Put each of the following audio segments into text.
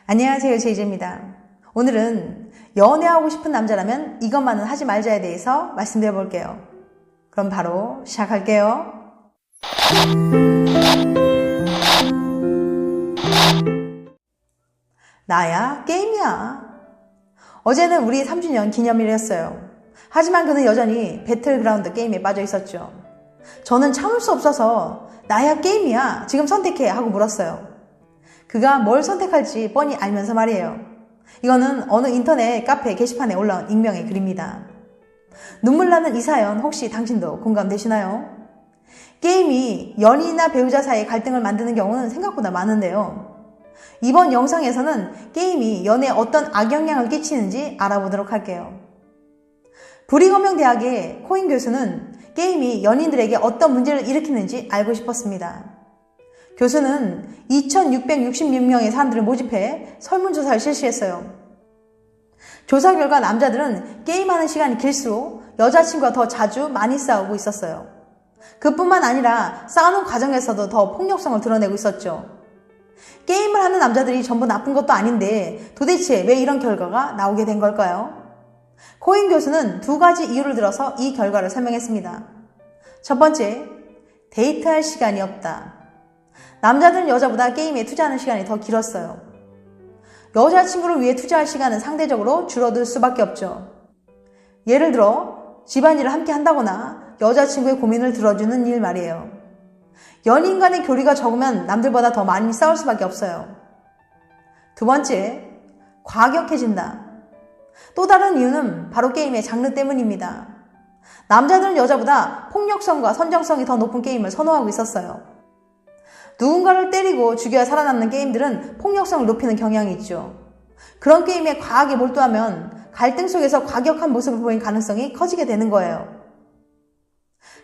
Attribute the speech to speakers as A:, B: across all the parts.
A: 안녕하세요, 제이제입니다. 오늘은 연애하고 싶은 남자라면 이것만은 하지 말자에 대해서 말씀드려 볼게요. 그럼 바로 시작할게요. 나야 게임이야. 어제는 우리 3주년 기념일이었어요. 하지만 그는 여전히 배틀그라운드 게임에 빠져 있었죠. 저는 참을 수 없어서 나야 게임이야, 지금 선택해 하고 물었어요. 그가 뭘 선택할지 뻔히 알면서 말이에요. 이거는 어느 인터넷 카페 게시판에 올라온 익명의 글입니다. 눈물 나는 이 사연 혹시 당신도 공감되시나요? 게임이 연인이나 배우자 사이의 갈등을 만드는 경우는 생각보다 많은데요. 이번 영상에서는 게임이 연애에 어떤 악영향을 끼치는지 알아보도록 할게요. 브리거명 대학의 코인 교수는 게임이 연인들에게 어떤 문제를 일으키는지 알고 싶었습니다. 교수는 2,666명의 사람들을 모집해 설문조사를 실시했어요. 조사 결과 남자들은 게임하는 시간이 길수록 여자친구와 더 자주 많이 싸우고 있었어요. 그뿐만 아니라 싸우는 과정에서도 더 폭력성을 드러내고 있었죠. 게임을 하는 남자들이 전부 나쁜 것도 아닌데 도대체 왜 이런 결과가 나오게 된 걸까요? 코인 교수는 두 가지 이유를 들어서 이 결과를 설명했습니다. 첫 번째, 데이트할 시간이 없다. 남자들은 여자보다 게임에 투자하는 시간이 더 길었어요. 여자친구를 위해 투자할 시간은 상대적으로 줄어들 수밖에 없죠. 예를 들어 집안일을 함께 한다거나 여자친구의 고민을 들어주는 일 말이에요. 연인 간의 교류가 적으면 남들보다 더 많이 싸울 수밖에 없어요. 두 번째, 과격해진다. 또 다른 이유는 바로 게임의 장르 때문입니다. 남자들은 여자보다 폭력성과 선정성이 더 높은 게임을 선호하고 있었어요. 누군가를 때리고 죽여야 살아남는 게임들은 폭력성을 높이는 경향이 있죠. 그런 게임에 과하게 몰두하면 갈등 속에서 과격한 모습을 보일 가능성이 커지게 되는 거예요.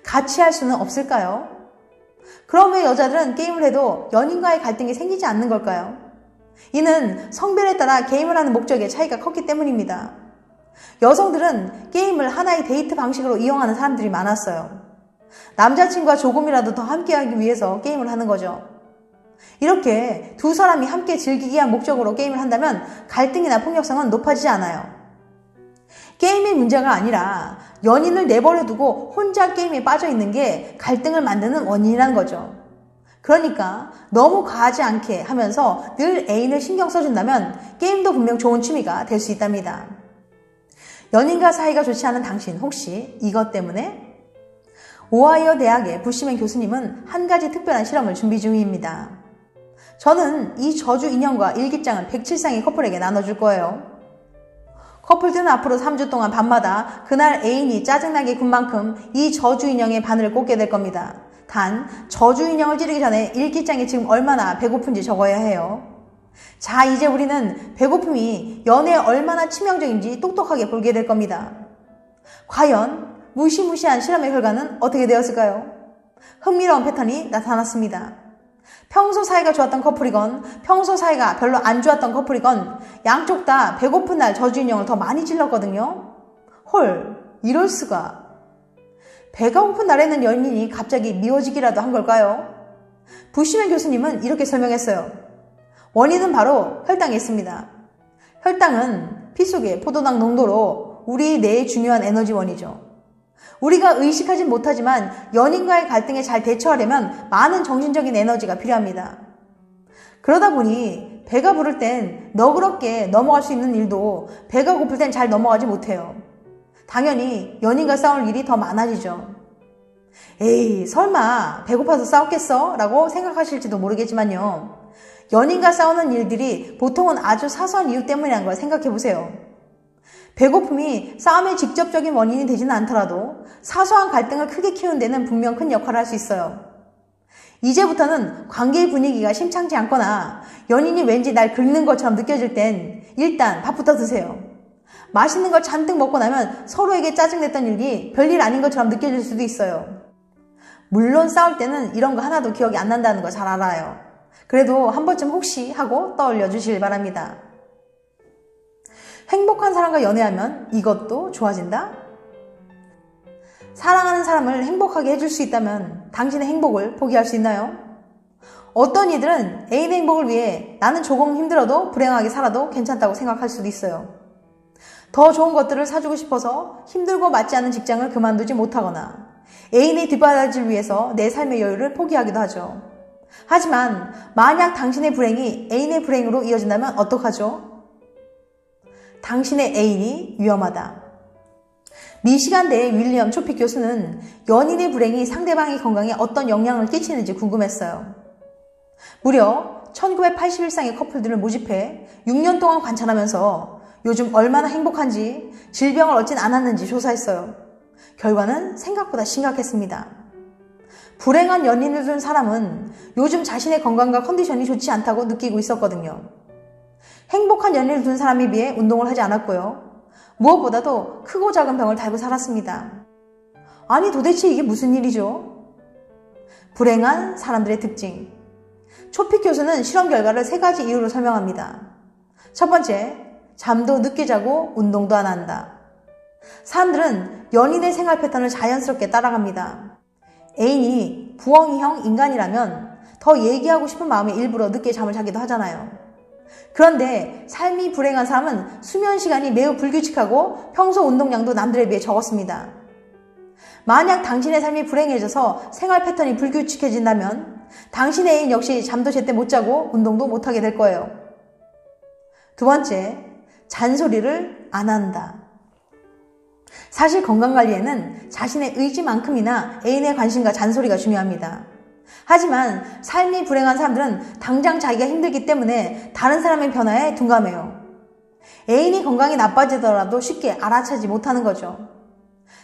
A: 같이 할 수는 없을까요? 그럼 왜 여자들은 게임을 해도 연인과의 갈등이 생기지 않는 걸까요? 이는 성별에 따라 게임을 하는 목적의 차이가 컸기 때문입니다. 여성들은 게임을 하나의 데이트 방식으로 이용하는 사람들이 많았어요. 남자친구와 조금이라도 더 함께하기 위해서 게임을 하는 거죠. 이렇게 두 사람이 함께 즐기기 위한 목적으로 게임을 한다면 갈등이나 폭력성은 높아지지 않아요. 게임의 문제가 아니라 연인을 내버려 두고 혼자 게임에 빠져 있는 게 갈등을 만드는 원인이라는 거죠. 그러니까 너무 과하지 않게 하면서 늘 애인을 신경 써준다면 게임도 분명 좋은 취미가 될 수 있답니다. 연인과 사이가 좋지 않은 당신 혹시 이것 때문에? 오하이오 대학의 부시맨 교수님은 한 가지 특별한 실험을 준비 중입니다. 저는 이 저주 인형과 일기장을 107쌍의 커플에게 나눠줄 거예요. 커플들은 앞으로 3주 동안 밤마다 그날 애인이 짜증나게 군 만큼 이 저주 인형의 바늘을 꽂게 될 겁니다. 단 저주 인형을 찌르기 전에 일기장에 지금 얼마나 배고픈지 적어야 해요. 자, 이제 우리는 배고픔이 연애에 얼마나 치명적인지 똑똑하게 보게 될 겁니다. 과연 무시무시한 실험의 결과는 어떻게 되었을까요? 흥미로운 패턴이 나타났습니다. 평소 사이가 좋았던 커플이건 평소 사이가 별로 안 좋았던 커플이건 양쪽 다 배고픈 날 저주 인형을 더 많이 찔렀거든요. 헐, 이럴 수가. 배가 고픈 날에는 연인이 갑자기 미워지기라도 한 걸까요? 부시맨 교수님은 이렇게 설명했어요. 원인은 바로 혈당에 있습니다. 혈당은 피 속의 포도당 농도로 우리 뇌의 중요한 에너지원이죠. 우리가 의식하진 못하지만 연인과의 갈등에 잘 대처하려면 많은 정신적인 에너지가 필요합니다. 그러다 보니 배가 부를 땐 너그럽게 넘어갈 수 있는 일도 배가 고플 땐 잘 넘어가지 못해요. 당연히 연인과 싸울 일이 더 많아지죠. 에이, 설마 배고파서 싸웠겠어? 라고 생각하실지도 모르겠지만요. 연인과 싸우는 일들이 보통은 아주 사소한 이유 때문이라는 걸 생각해 보세요. 배고픔이 싸움의 직접적인 원인이 되지는 않더라도 사소한 갈등을 크게 키우는 데는 분명 큰 역할을 할 수 있어요. 이제부터는 관계의 분위기가 심상치 않거나 연인이 왠지 날 긁는 것처럼 느껴질 땐 일단 밥부터 드세요. 맛있는 걸 잔뜩 먹고 나면 서로에게 짜증냈던 일이 별일 아닌 것처럼 느껴질 수도 있어요. 물론 싸울 때는 이런 거 하나도 기억이 안 난다는 거 잘 알아요. 그래도 한 번쯤 혹시 하고 떠올려 주시길 바랍니다. 행복한 사람과 연애하면 이것도 좋아진다? 사랑하는 사람을 행복하게 해줄 수 있다면 당신의 행복을 포기할 수 있나요? 어떤 이들은 애인의 행복을 위해 나는 조금 힘들어도 불행하게 살아도 괜찮다고 생각할 수도 있어요. 더 좋은 것들을 사주고 싶어서 힘들고 맞지 않는 직장을 그만두지 못하거나 애인의 뒷바라지를 위해서 내 삶의 여유를 포기하기도 하죠. 하지만 만약 당신의 불행이 애인의 불행으로 이어진다면 어떡하죠? 당신의 애인이 위험하다. 미시간대의 윌리엄 초픽 교수는 연인의 불행이 상대방의 건강에 어떤 영향을 끼치는지 궁금했어요. 무려 1981쌍의 커플들을 모집해 6년 동안 관찰하면서 요즘 얼마나 행복한지 질병을 얻진 않았는지 조사했어요. 결과는 생각보다 심각했습니다. 불행한 연인을 둔 사람은 요즘 자신의 건강과 컨디션이 좋지 않다고 느끼고 있었거든요. 행복한 연인을 둔 사람에 비해 운동을 하지 않았고요. 무엇보다도 크고 작은 병을 달고 살았습니다. 아니 도대체 이게 무슨 일이죠? 불행한 사람들의 특징. 초픽 교수는 실험 결과를 3가지 이유로 설명합니다. 첫 번째, 잠도 늦게 자고 운동도 안 한다. 사람들은 연인의 생활 패턴을 자연스럽게 따라갑니다. 애인이 부엉이형 인간이라면 더 얘기하고 싶은 마음에 일부러 늦게 잠을 자기도 하잖아요. 그런데 삶이 불행한 사람은 수면 시간이 매우 불규칙하고 평소 운동량도 남들에 비해 적었습니다. 만약 당신의 삶이 불행해져서 생활 패턴이 불규칙해진다면 당신의 애인 역시 잠도 제때 못 자고 운동도 못하게 될 거예요. 두 번째, 잔소리를 안 한다. 사실 건강관리에는 자신의 의지만큼이나 애인의 관심과 잔소리가 중요합니다. 하지만 삶이 불행한 사람들은 당장 자기가 힘들기 때문에 다른 사람의 변화에 둔감해요. 애인이 건강이 나빠지더라도 쉽게 알아차지 못하는 거죠.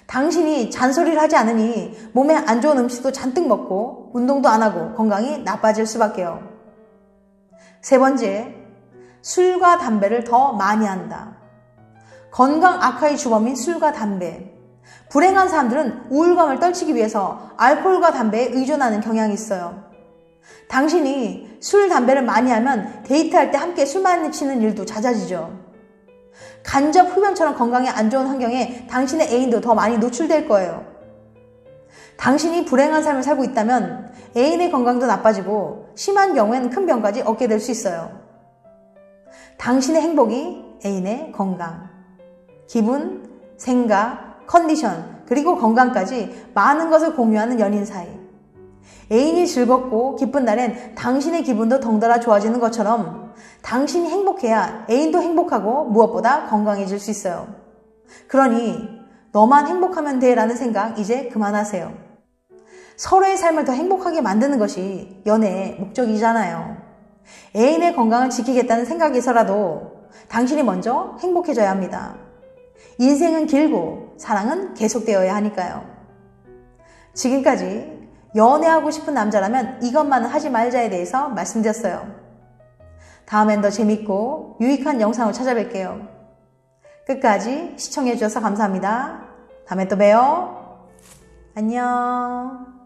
A: 당신이 잔소리를 하지 않으니 몸에 안 좋은 음식도 잔뜩 먹고 운동도 안 하고 건강이 나빠질 수밖에요. 세 번째, 술과 담배를 더 많이 한다. 건강 악화의 주범인 술과 담배. 불행한 사람들은 우울감을 떨치기 위해서 알코올과 담배에 의존하는 경향이 있어요. 당신이 술, 담배를 많이 하면 데이트할 때 함께 술 마시는 일도 잦아지죠. 간접 흡연처럼 건강에 안 좋은 환경에 당신의 애인도 더 많이 노출될 거예요. 당신이 불행한 삶을 살고 있다면 애인의 건강도 나빠지고 심한 경우엔 큰 병까지 얻게 될 수 있어요. 당신의 행복이 애인의 건강, 기분, 생각, 컨디션, 그리고 건강까지 많은 것을 공유하는 연인 사이. 애인이 즐겁고 기쁜 날엔 당신의 기분도 덩달아 좋아지는 것처럼 당신이 행복해야 애인도 행복하고 무엇보다 건강해질 수 있어요. 그러니 너만 행복하면 돼 라는 생각 이제 그만하세요. 서로의 삶을 더 행복하게 만드는 것이 연애의 목적이잖아요. 애인의 건강을 지키겠다는 생각에서라도 당신이 먼저 행복해져야 합니다. 인생은 길고 사랑은 계속되어야 하니까요. 지금까지 연애하고 싶은 남자라면 이것만은 하지 말자에 대해서 말씀드렸어요. 다음엔 더 재밌고 유익한 영상을 찾아뵐게요. 끝까지 시청해주셔서 감사합니다. 다음에 또 봬요. 안녕.